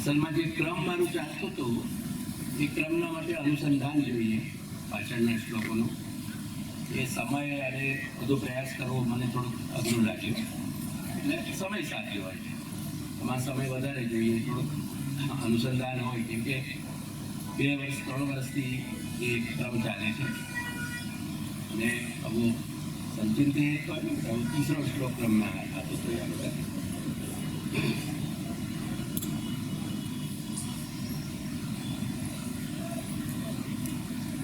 અસલમાં જે ક્રમ મારું ચાલતું હતું એ ક્રમના માટે અનુસંધાન જોઈએ પાછળના શ્લોકોનું. એ સમય અને બધો પ્રયાસ કરવો મને થોડુંક અઘરું લાગ્યું, એટલે સમય સાચ્યો હોય છે. એમાં સમય વધારે જોઈએ, થોડુંક અનુસંધાન હોય, કેમ કે 2 વર્ષ 3 વર્ષથી એ ક્રમ ચાલે છે. અને હવે સંચિત तीसरो श्लोक क्रम में आतो तो यहाँ पर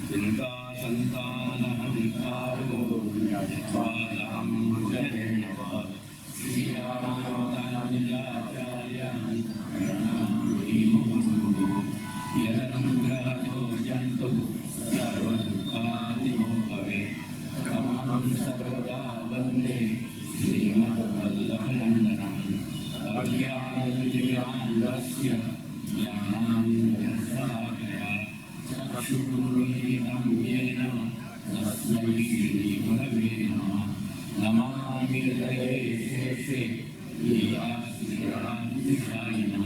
चिंता संतान हंकारो यज्वालहं मुजरेणवा श्रीरामाचार्याचार्यान् प्रणमामि मुहुः यदनुग्रहतो जन्तु सर्वदुःखादिमो भवेत् क्रमं सर्वदा वन्दे श्रीमद्वल्लभनन्दनम् अज्ञानतिमिरान्धस्य ज्ञानाञ्जनशलाकया चक्षुरुन्मीलितं येन तस्मै श्रीगुरवे नमः. नमामि हृदये शेषे लीलाश्रीरान्तिशायिनं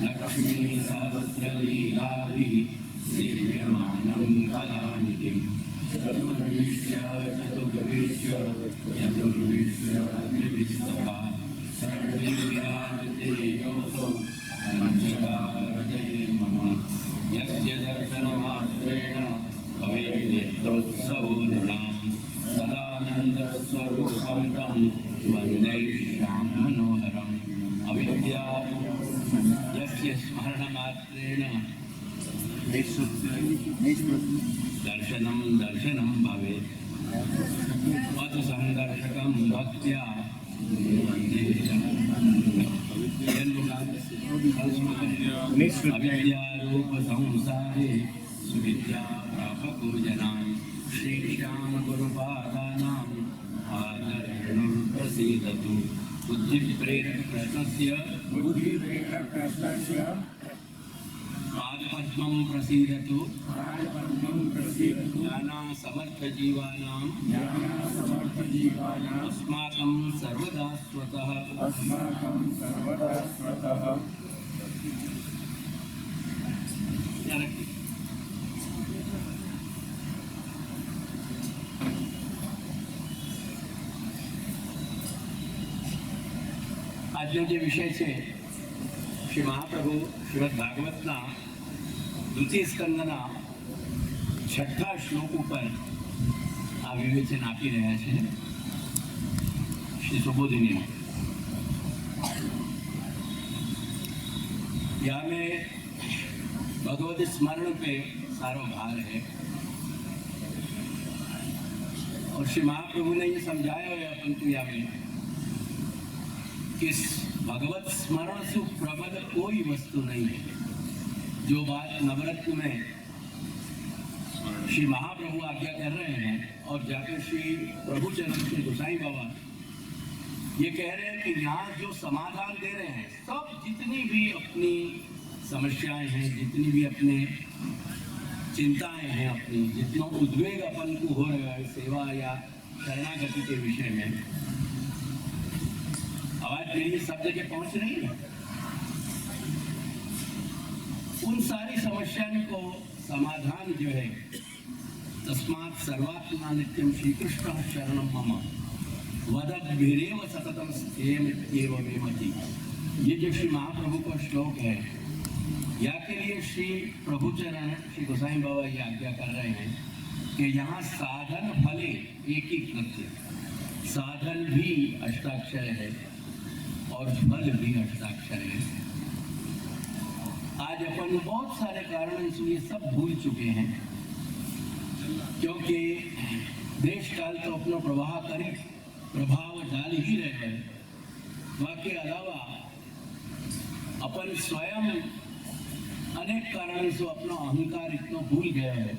लक्ष्मीसहस्रलीलाभिः सेव्यमानं कलानिधिम् चतुर्विश्य चतुर्विश्यस्तः सर्वे विराजते योऽसौ पञ्चकाहृदये मम. यस्य दर्शनमात्रेण भवेद्नेत्रोत्सवो नृणां सदानन्दस्वरूपं तं वन्दे श्याममनोहरम्. अविद्या यस्य स्मरणमात्रेण दर्शनं दर्शनं भवेत्. मधु संदर्शकं भक्त्या अविद्यारूप संसारे सुविद्या प्रापको जनान् श्रीश्याम गुरुपादानाम् आदरणुर्प्रसीदतु. बुद्धिप्रेरकप्रश्नस्य पादपद्मं प्रसीदतु. ज्ञानासमर्थजीवानां अस्माकं सर्वदा स्वतः. આજનો જે વિષય છે શ્રી મહાપ્રભુ શ્રીમદ ભાગવતના 2ય સ્કંદના 6ઠા શ્લોક ઉપર આ વિવેચન આપી રહ્યા છે श्री सुबोधिनी. यहाँ में भगवत स्मरण पे सारा भार है और श्री महाप्रभु ने ये समझाया हुआ पंक्तिया में कि भगवत स्मरण से प्रबल कोई वस्तु नहीं है. जो बात नवरत्न में श्री महाप्रभु आज्ञा कर रहे हैं और जाकर श्री प्रभु चरण श्री गोसाई बाबा ये कह रहे हैं कि यहाँ जो समाधान दे रहे हैं, सब जितनी भी अपनी समस्याएं हैं, जितनी भी अपने चिंताएं हैं, अपनी जितना उद्वेग अपन को हो रहा है सेवा या शरणागति के विषय में, आवाज मेरी सब जगह पहुंच रही है. उन सारी समस्याओं को समाधान जो है, तस्मात् सर्वात्मा नित्यं श्री कृष्ण शरणं मम वदद्भिरेव सततं एवमेमति. ये जो श्री महाप्रभु का श्लोक है, या के लिए श्री प्रभु चरण श्री गोसाई बाबा ये आज्ञा कर रहे हैं कि यहाँ साधन फले एक ही कृत्य. साधन भी अष्टाक्षर है और फल भी अष्टाक्षर है. आज अपन बहुत सारे कारणों से ये सब भूल चुके हैं, क्योंकि देश काल तो अपना प्रभाव डाल ही रहे हैं. बाकी अलावा अपन स्वयं अनेक कारणों से अपना अहंकार इतना भूल गया है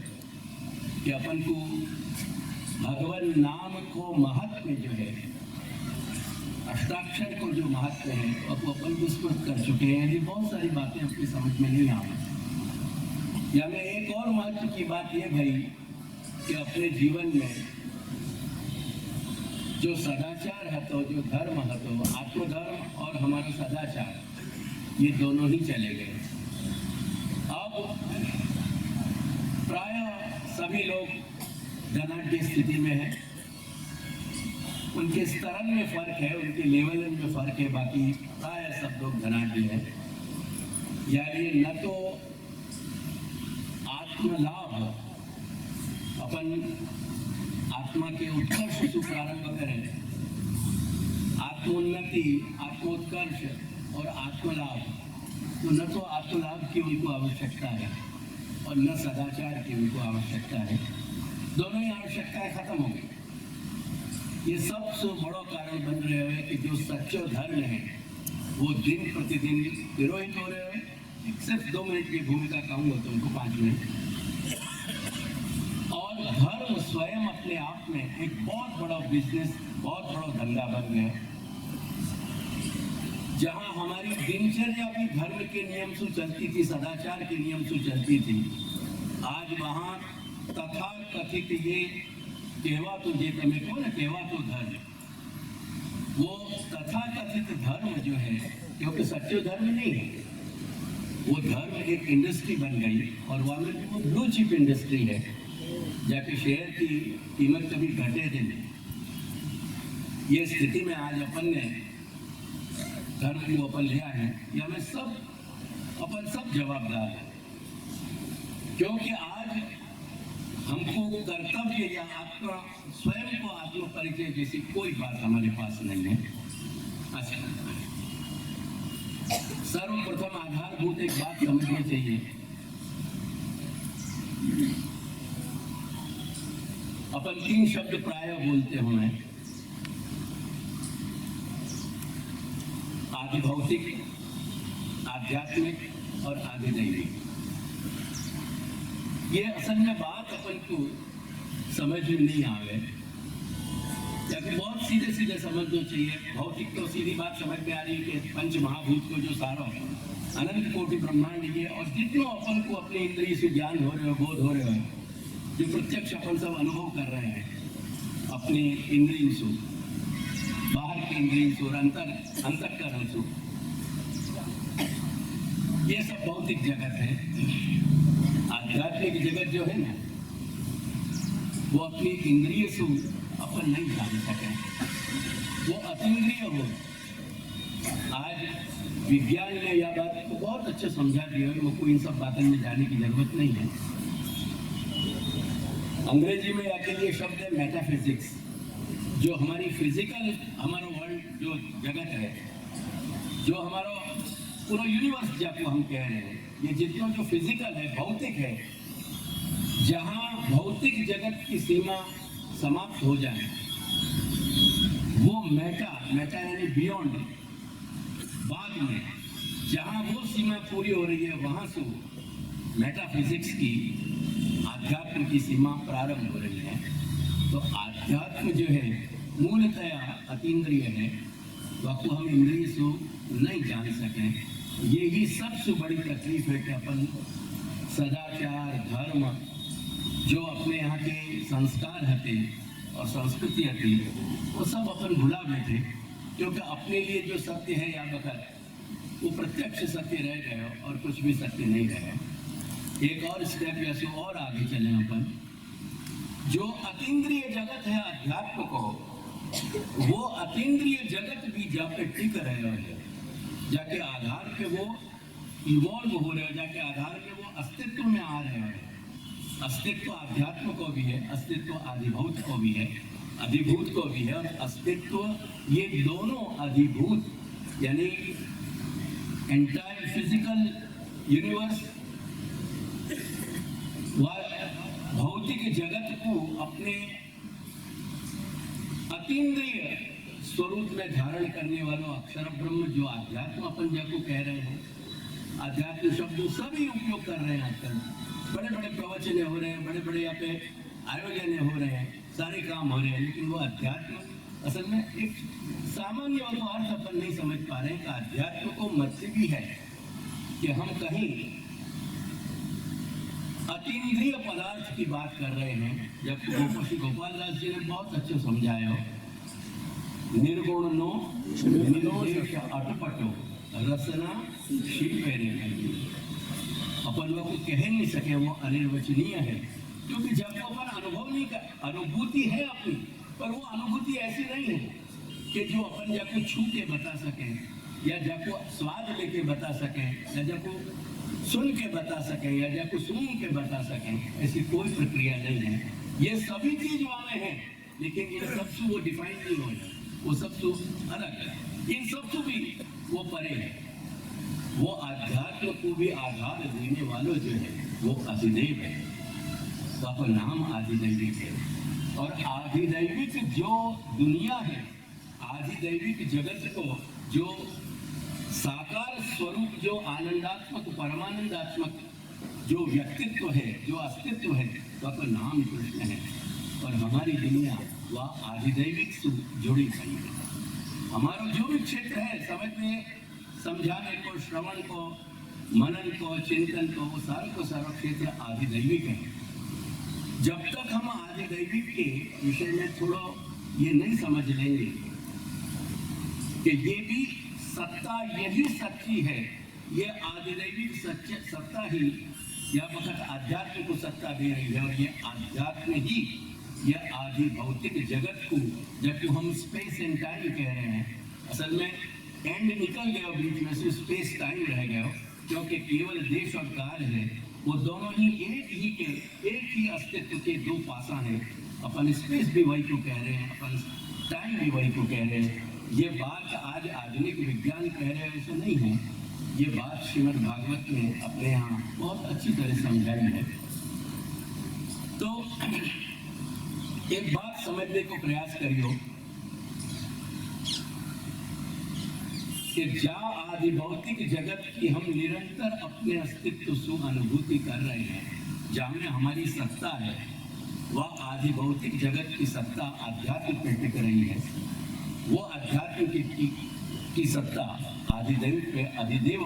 कि अपन को भगवान नाम को महत्व जो है, अष्टाक्षर को जो महत्व है, अब अपन विस्मृत कर चुके हैं. ये बहुत सारी बातें आपकी समझ में नहीं आ रही. या में एक और महत्व की बात ये भाई कि अपने जीवन में जो सदाचार है, तो जो धर्म है, तो आत्मधर्म और हमारा सदाचार, ये दोनों ही चले गए। अब प्राय सभी लोग धनाढ्य स्थिति में हैं। उनके स्तर में फर्क है, उनके लेवल में फर्क है, बाकी प्राय सब लोग धनाढ्य हैं। यानी न तो आत्मलाभ, अपन आत्मा के उत्कर्ष से प्रारंभ करें, आत्मोन्नति, आत्मोत्कर्ष और आत्मलाभ, तो न तो आत्मलाभ की उनको आवश्यकता है और न सदाचार की उनको आवश्यकता है। दोनों ही आवश्यकताएं खत्म हो गई। ये सबसे बड़ा कारण बन रहे हैं कि जो सच्चे धर्म है वो दिन प्रतिदिन तिरोहित हो रहे हैं। सिर्फ 2 मिनट की भूमिका कहूँगा तो उनको 5 मिनट। और धर्म स्वयं अपने आप में एक बहुत बड़ा बिजनेस, बहुत बड़ा धंधा बन गया। जहां हमारी दिनचर्या भी धर्म के नियम से चलती थी, सदाचार के नियम से चलती थी, आज वहां तथा कथित ये कहवा तो जे तमें को ना कहवा तो धर्म, वो तथा कथित धर्म जो है, क्योंकि सच्चे धर्म नहीं है, वो धर्म एक इंडस्ट्री बन गई और वहाँ में वो ब्लू चिप इंडस्ट्री है। जाके शेयर की कीमत कभी घटे दिन, ये स्थिति में आज अपन ने धर्म को अपन लिया है, या हमें अपन सब जवाबदार है। क्योंकि आज हमको कर्तव्य या आपका स्वयं को आत्म परिचय जैसी कोई बात हमारे पास नहीं है। अच्छा, सर्वप्रथम आधारभूत एक बात समझनी चाहिए। अपन 3 शब्द प्राय बोलते हुए, आदि भौतिक, आध्यात्मिक और आदि दैविक। ये असल में बात अपन को समझ में नहीं आवे, क्योंकि बहुत सीधे सीधे समझना चाहिए। भौतिक तो सीधी बात समझ में आ रही है कि पंच महाभूत को जो सारो अनंत कोटि ब्रह्मांड ये, और जितना अपन को अपने इंद्रिय से ज्ञान हो रहे हो, बोध हो रहे हो, जो प्रत्यक्ष अपन सब अनुभव कर रहे हैं अपने इंद्रियों से, बाहर के इंद्रियों से और अंतःकरण से, ये सब भौतिक जगत है। आध्यात्मिक जगत जो है ना, वो अपनी इंद्रिय से अपन नहीं जान सके, वो अतीन्द्रिय हो। आज विज्ञान ने यह बात को बहुत अच्छे समझा दिया है, मुझको इन सब बातों में जाने की जरूरत नहीं है। अंग्रेजी में याके लिए शब्द है मेटाफिजिक्स, जो हमारी फिजिकल, हमारा वर्ल्ड जो जगत है, जो हमारा पूरा यूनिवर्स जिसको हम कह रहे हैं, ये जितना जो फिजिकल है, भौतिक है, जहाँ भौतिक जगत की सीमा समाप्त हो जाए, वो मेटा यानी बियॉन्ड, बाद में जहाँ वो सीमा पूरी हो रही है, वहाँ से मेटाफिजिक्स की, आध्यात्म की सीमा प्रारंभ हो रही है। तो आध्यात्म जो है मूलतया अतीन्द्रिय है, तो आपको हम इंद्रिय से नहीं जान सकें। यही सबसे बड़ी तकलीफ है कि अपन सदाचार, धर्म, जो अपने यहाँ के संस्कार हते और संस्कृति हती, वो सब अपन भुला बैठे, क्योंकि अपने लिए जो सत्य है या बखत वो प्रत्यक्ष सत्य रह गए और कुछ भी सत्य नहीं रहे। एक और स्टेप जैसे और आगे चले अपन, जो अतीन्द्रिय जगत है अध्यात्म को, वो अतीन्द्रिय जगत भी जाके टिक रहे हैं, जाके आधार पे वो इवॉल्व हो रहे हैं, जाके आधार पे वो अस्तित्व में आ रहे हैं। अस्तित्व अध्यात्म को भी है, अस्तित्व अधिभूत को भी है, अधिभूत को भी है, और अस्तित्व, ये दोनों अधिभूत यानी एंटायर फिजिकल यूनिवर्स व भौतिक जगत को अपने अतीन्द्रिय स्वरूप में धारण करने वाला अक्षर ब्रह्म, जो आध्यात्म अपन जिसको कह रहे हैं, आध्यात्म शब्द सभी उपयोग कर रहे हैं आजकल। बड़े बड़े प्रवचन हो रहे हैं, बड़े बड़े यहाँ पे आयोजन हो रहे हैं, सारे काम हो रहे हैं, लेकिन वो अध्यात्म असल में एक सामान्य वाला अर्थ अपन नहीं समझ पा रहे हैं कि अध्यात्म को मतलब भी है कि हम कहीं अतीन्द्रिय पदार्थ की बात कर रहे हैं। जब गोपाल दास जी ने बहुत अच्छे समझाया हो, निर्गुण नो निर्दोष अटपटो रसना शिल्पेरे नहीं। अपन लोग कह नहीं सके, वो अनिर्वचनीय है, क्योंकि जब वो अपन अनुभव नहीं कर, अनुभूति है अपनी, पर वो अनुभूति ऐसी नहीं है कि जो अपन जाको छू के बता सकें, या जाको स्वाद लेके बता सकें, या जाको सुन के बता सकें, या जाको सुन के बता सकें। ऐसी कोई प्रक्रिया नहीं है। ये सभी चीज वाले हैं, लेकिन इन सबसे वो डिफाइन नहीं हो रहा, वो सबसे अलग है, इन सबसे भी वो परे है। वो आध्यात्म को भी आधार देने वालों जो है वो अधिदेव है, तो आपका नाम आधिदैविक है। और आधिदैविक जो दुनिया है, आधिदैविक जगत को जो साकार स्वरूप, जो आनंदात्मक परमानंदात्मक जो व्यक्तित्व है, जो अस्तित्व है, तो आपका नाम कृष्ण है। और हमारी दुनिया वह आधिदैविक से जुड़ी हुई है। हमारा जो भी क्षेत्र है, समझने समझाने को, श्रवण को, मनन को, चिंतन को, वो सारा क्षेत्र आधिदैविक है। जब तक हम आधिदैविक के विषय में थोड़ा ये नहीं समझ लेंगे कि ये भी सत्ता यही सच्ची है, ये आधिदैविक सत्ता ही या वक्त आध्यात्म को सत्ता दे रही है, और ये आध्यात्म ही यह आदि भौतिक जगत को, जबकि हम स्पेस एंड टाइम कह रहे हैं, असल में एंड निकल गया बीच में से, स्पेस टाइम रह गया, क्योंकि केवल देश और काल है, वो दोनों ही एक ही अस्तित्व के दो पासा हैं। अपन स्पेस भी वही को कह रहे हैं, अपन टाइम भी वही को कह रहे हैं। ये बात आज आधुनिक विज्ञान कह रहे हैं ऐसे नहीं है, ये बात श्रीमद् भागवत में अपने यहाँ बहुत अच्छी तरह समझाई है। तो एक बात समझने को प्रयास करियो कि जा आदि भौतिक जगत की हम निरंतर अपने अस्तित्व से अनुभूति कर रहे हैं, जहाँ में हमारी सत्ता है, वह आदि भौतिक जगत की सत्ता आध्यात्म पे टिक रही है। वो आध्यात्म की सत्ता अधिदेव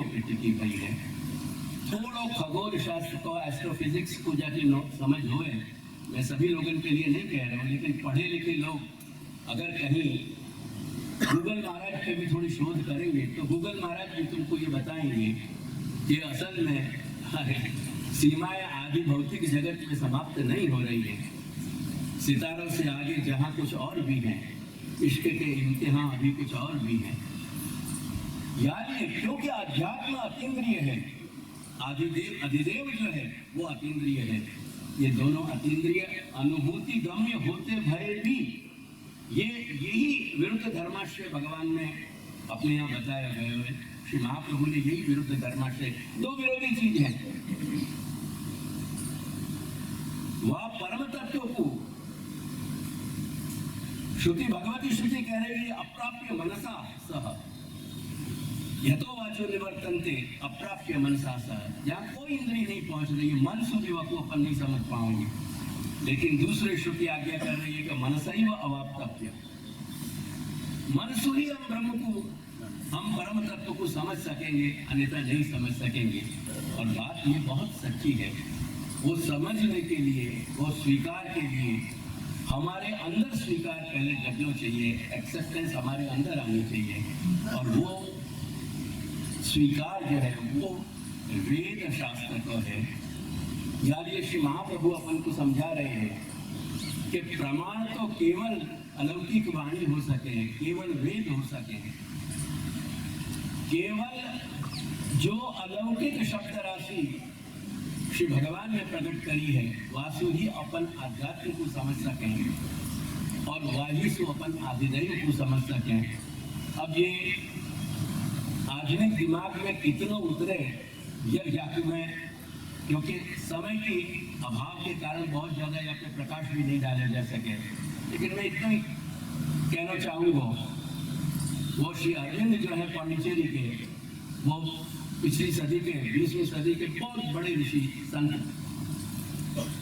पे टिकी हुई है। थोड़ा खगोल शास्त्र को, एस्ट्रोफिजिक्स को जाके समझ हुए, मैं सभी लोगों के लिए नहीं कह रहा हूँ, लेकिन पढ़े लिखे लोग अगर कहीं गूगल महाराज पे भी थोड़ी शोध करेंगे, तो गूगल महाराज भी तुमको ये बताएंगे कि असल में सीमाएं आदि भौतिक जगत में समाप्त नहीं हो रही है। सितारों से आगे जहाँ कुछ और भी है, इश्क के इम्तिहान अभी कुछ और भी है। यानी क्योंकि अध्यात्म अतीन्द्रिय है, अधिदेव जो है वो अतीन्द्रिय है। ये दोनों अतीन्द्रिय अनुभूति गम्य होते भय भी, यही विरुद्ध धर्माश्रय भगवान ने अपने यहाँ बताया गया है। श्री महाप्रभु ने यही विरुद्ध धर्माश्रय, दो विरोधी चीज है, वह परम तत्व को श्रुति, भगवती श्रुति कह रही है अप्राप्य मनसा सह यतो वाचो निवर्तन्ते, अप्राप्य मनसा सह। जहाँ कोई इंद्रिय नहीं पहुंच रही है, मन सुधी को अपन नहीं समझ पाओगे, लेकिन दूसरी श्रुति आज्ञा कर रही है कि मनसा ही वह अवाप्तव्य, मन से ही हम ब्रह्म को, हम परम तत्व को समझ सकेंगे, अन्यथा नहीं समझ सकेंगे। और बात ये बहुत सच्ची है, वो समझने के लिए, वो स्वीकार के लिए हमारे अंदर स्वीकार पहले जगना चाहिए, एक्सेप्टेंस हमारे अंदर आनी चाहिए। और वो स्वीकार जो है वो वेद शास्त्र को है। यार ये श्री महाप्रभु अपन को समझा रहे हैं कि प्रमाण तो केवल अलौकिक वाणी हो सके, केवल वेद हो सके, केवल जो अलौकिक शब्द राशि श्री भगवान ने प्रकट करी है, वासु ही अपन आध्यात्म को समझ सकें और वाही से अपन आधिदैव को समझ सकें। अब ये आधुनिक दिमाग में कितना उतरे यह जाके मैं, क्योंकि समय की अभाव के कारण बहुत ज़्यादा यहाँ पे प्रकाश भी नहीं डाले जा सके, लेकिन मैं इतना ही कहना चाहूँगा, वो श्री अरविंद जो है पांडिचेरी के, वो पिछली सदी के, 20वीं सदी के बहुत बड़े ऋषि संत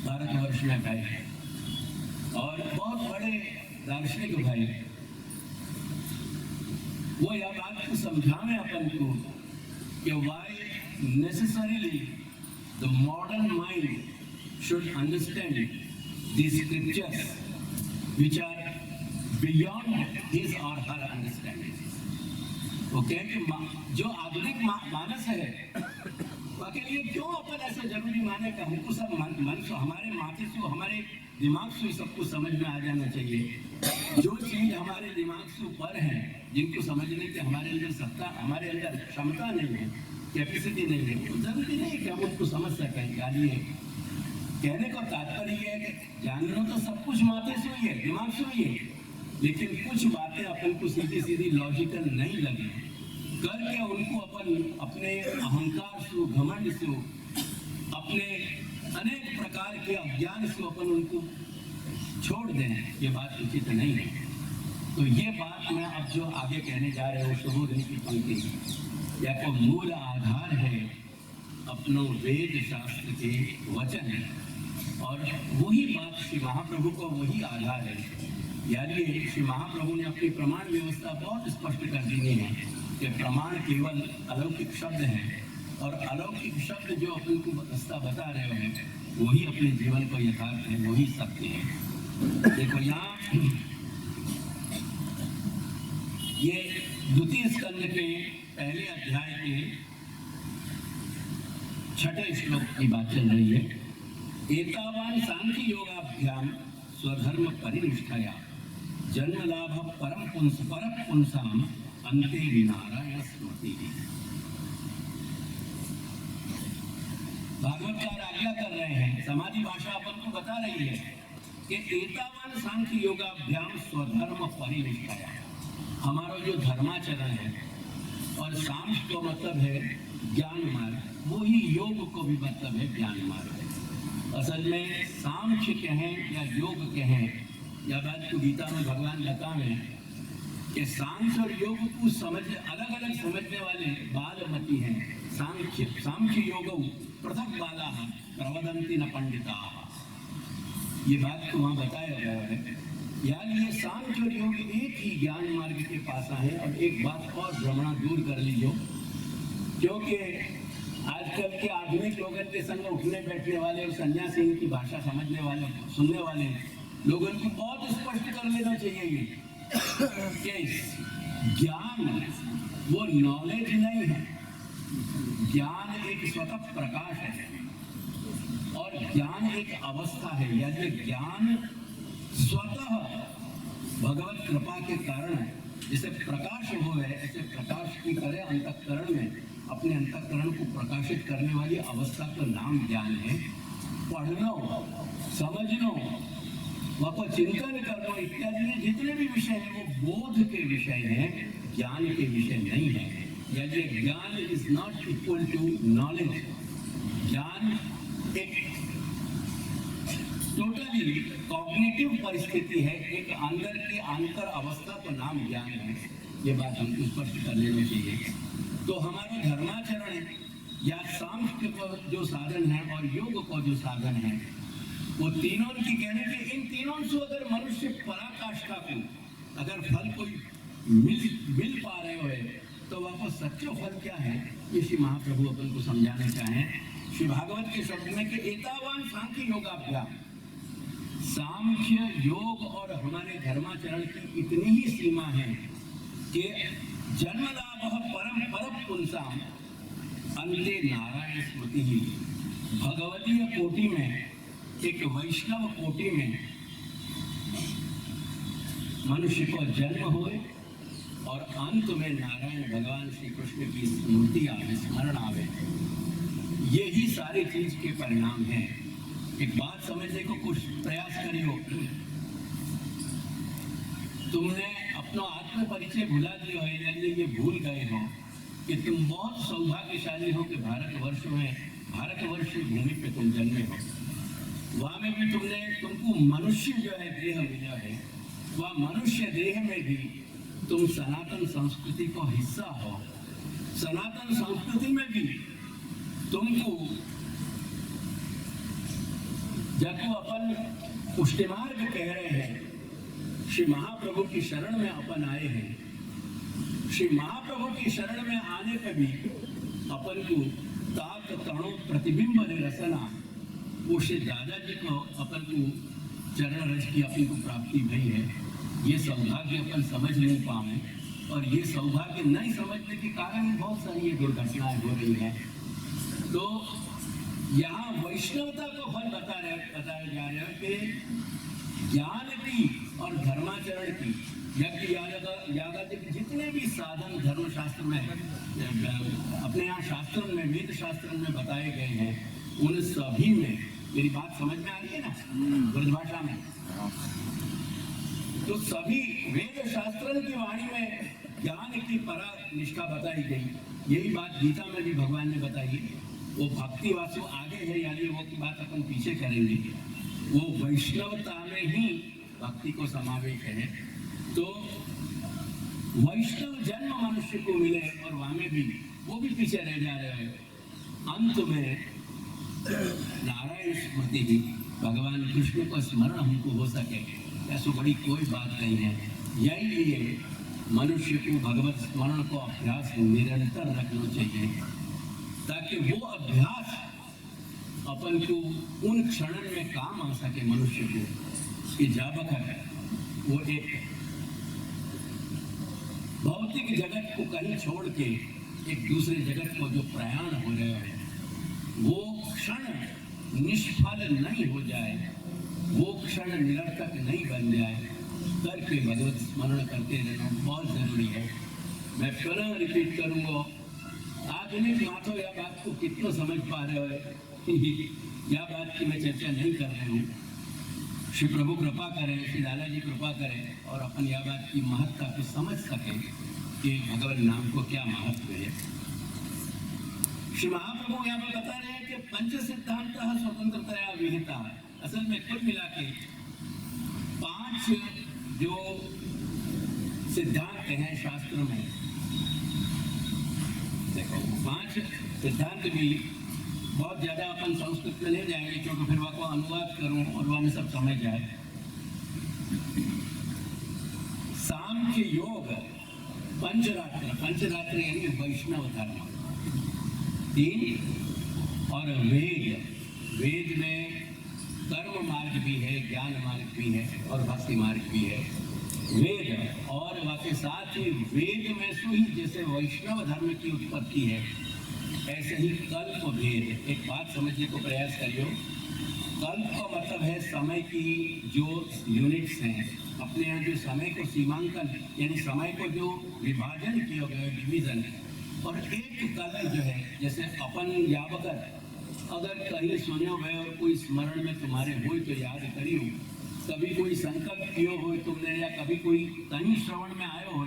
भारतवर्ष में आए और बहुत बड़े दार्शनिक भाई। वो यह बात को समझावे अपन को कि why necessarily the modern mind should understand these scriptures which are beyond his or her understanding. वो कहें कि जो आधुनिक मानस है के लिए क्यों अपन ऐसा जरूरी माने कि हमको सब मन से हमारे माथे से हमारे दिमाग से सब कुछ समझ में आ जाना चाहिए। जो चीज हमारे दिमाग से ऊपर है, जिनको समझने की हमारे अंदर सत्ता, हमारे अंदर क्षमता नहीं है, कैपेसिटी नहीं है, तो जरूरी नहीं कि हम उसको समझ सकें। क्या लिए कहने का तात्पर्य है कि जानना तो सब कुछ माथे से हुई है, दिमाग से हुई है, लेकिन कुछ बातें अपन को सीधी सीधी लॉजिकल नहीं लगी करके उनको अपन अपने अहंकार से, घमंड से, अपने अनेक प्रकार के अज्ञान से अपन उनको छोड़ दें, ये बात उचित नहीं है। तो ये बात मैं अब जो आगे कहने जा रहे हो, शुभोदय की पंक्ति या को मूल आधार है अपनों वेद शास्त्र के वचन, और वही बात श्री महाप्रभु को वही आधार है। यानी श्री महाप्रभु ने अपनी प्रमाण व्यवस्था बहुत स्पष्ट कर दी है कि प्रमाण केवल अलौकिक शब्द हैं, और अलौकिक शब्द जो अपन को रास्ता बता रहे हैं वही अपने जीवन को यथार्थ है, वही सत्य है। देखो यहाँ ये द्वितीय स्कंद के पहले अध्याय के 6ठे श्लोक की बात चल रही है। एतावान सांख्य योगाभ्याम स्वधर्म परिनिष्ठया जन्म लाभ परम पुंसाम अंते नारायण स्मृति। भागवतकार आज्ञा कर रहे हैं, समाधि भाषा अपन को बता रही है कि एतावान सांख्य योगाभ्याम स्वधर्म परिनिष्ठया, हमारा जो धर्माचरण है, और सांख्य को मतलब है ज्ञान मार्ग, वही योग को भी मतलब है ज्ञान मार्ग। असल में सांख्य कहें या योग कहें, या बात को गीता में भगवान बतावे कि सांख्य और योग को समझ अलग अलग समझने वाले बालमती हैं। सांख्य योग पृथक बाला प्रवदंती न पंडिता, ये बात को वहाँ बताया गया है। यानी ये सांख्य और योग एक ही ज्ञान मार्ग के पास है। और एक बात और भ्रमणा दूर कर लीजिए, क्योंकि आजकल के आधुनिक लोगों के संग उठने बैठने वाले और सन्यासी की भाषा समझने वाले, सुनने वाले लोगों को बहुत स्पष्ट कर लेना चाहिए ये कि ज्ञान वो नॉलेज नहीं है, ज्ञान एक स्वतः प्रकाश है, और ज्ञान एक अवस्था है। यानी ज्ञान स्वतः भगवत कृपा के कारण जैसे प्रकाश हो है, ऐसे प्रकाश की तरह अंतःकरण में अपने अंतःकरण को प्रकाशित करने वाली अवस्था का नाम ज्ञान है। पढ़ना, समझना, वहाँ पर चिंतन करना इत्यादि जितने भी विषय हैं वो बोध के विषय हैं, ज्ञान के विषय नहीं है। यानी gyan is not equal to knowledge. ज्ञान एक टोटली कॉग्निटिव परिस्थिति है, एक अंदर की अंतर अवस्था का नाम ज्ञान है। ये बात हमको स्पष्ट कर लेनी चाहिए। तो हमारा धर्माचरण या सांख्य को जो साधन है और योग को जो साधन है, वो तीनों की कहने के इन तीनों से अगर मनुष्य पराकाष्ठा को अगर फल कोई मिल पा रहे हो तो वह सच्चा फल क्या है, ये श्री महाप्रभु अपन को समझाना चाहें। श्री भागवत के शब्द में कि एतावान सांख्य योगाभ्याम, सांख्य योग और हमारे धर्माचरण की इतनी ही सीमा है कि जन्म लाभ परम पुंसाम अंते नारायण स्मृति ही। भगवतीय कोटि में, एक वैष्णव कोटि में मनुष्य को जन्म हुए और अंत में नारायण भगवान श्री कृष्ण की स्मृति आवे, स्मरण आवे, यही सारी चीज के परिणाम हैं। एक बात समझने को कुछ प्रयास करियो, तुमने अपना आत्म परिचय भुला दिया है, यानी ये भूल गए हो कि तुम बहुत सौभाग्यशाली हो कि भारतवर्ष की भूमि पे तुम जन्मे हो। वहाँ में भी तुमको मनुष्य जो है देह मिला है, वह मनुष्य देह में भी तुम सनातन संस्कृति को हिस्सा हो। सनातन संस्कृति में भी तुमको जब अपन पुष्टिमार्ग कह रहे हैं, श्री महाप्रभु की शरण में अपन आए हैं। श्री महाप्रभु की शरण में आने पर भी अपन को तात तणो प्रतिबिंब रसना, वो श्री दादाजी को अपन को चरण रज की अपन को प्राप्ति भई है। ये सौभाग्य अपन समझ नहीं पाए, और ये सौभाग्य नहीं समझने के कारण बहुत सारी ये दुर्घटनाएं हो रही हैं। तो यहाँ वैष्णवता को फल बताया जा रहा है कि ज्ञान की और धर्माचरण की यज्ञ यागादि जितने भी साधन धर्मशास्त्र में अपने यहाँ शास्त्रों में वेद शास्त्रों में बताए गए हैं, उन सभी में मेरी बात समझ में आ रही है ना ब्रजभाषा में? तो सभी वेद शास्त्रों की वाणी में ज्ञान की परा निष्ठा बताई गई। यही बात गीता में भी भगवान ने बताई। वो भक्ति वासु आगे है, यानी वो की बात अपन पीछे करेंगे। वो वैष्णवता में ही भक्ति को समावेश है। तो वैष्णव जन्म मनुष्य को मिले और वहां में भी वो भी पीछे रह जा रहे हैं। अंत में नारायण स्मृति ही भगवान कृष्ण को स्मरण हमको हो सके, ऐसी बड़ी कोई बात नहीं है। यही लिए मनुष्य को भगवत स्मरण को अभ्यास निरंतर रखना चाहिए, ताकि वो अभ्यास अपन को उन क्षण में काम आ सके। मनुष्य को कि जाबक है वो एक भौतिक जगत को कहीं छोड़ के एक दूसरे जगत को जो प्रयाण हो रहे हैं, वो क्षण निष्फल नहीं हो जाए, वो क्षण निरर्थक नहीं बन जाए, करके भगवत स्मरण करते रहना बहुत जरूरी है। मैं पुनः रिपीट करूंगा, आधुनिक माथो यह बात को कितना समझ पा रहे हो, यह बात की मैं चर्चा नहीं कर रही हूँ। श्री प्रभु कृपा करें, श्री दादाजी कृपा करें और अपन यह बात की महत्ता को समझ सकें कि भगवान नाम को क्या महत्व है। श्री महाप्रभु यहाँ पर बता रहे हैं कि पंच सिद्धांत स्वतंत्रतया विहिता। असल में कुल मिला के 5 जो सिद्धांत हैं शास्त्र में, देखो 5 सिद्धांत भी बहुत ज्यादा अपन संस्कृत में नहीं जाएंगे, क्योंकि फिर वह को अनुवाद करूं और वह में सब समझ जाए। सांख्य योग, पंचरात्र यानी वैष्णव धर्म 3, और वेद में कर्म मार्ग भी है, ज्ञान मार्ग भी है और भक्ति मार्ग भी है। वेद और वाके साथ ही वेद में सुही जैसे वैष्णव धर्म की उत्पत्ति है, ऐसे ही कल्प भेद। एक बात समझने को प्रयास करियो, कल्प का मतलब है समय की जो यूनिट्स हैं, अपने यहाँ जो समय को सीमांकन यानी समय को जो विभाजन किया गया डिवीजन, और एक कल जो है जैसे अपन यावकर अगर कहीं सुने हुए और कोई स्मरण में तुम्हारे हो तो याद करियो, कभी कोई संकल्प कियो हो तुमने या कभी कोई कहीं श्रवण में आयो हो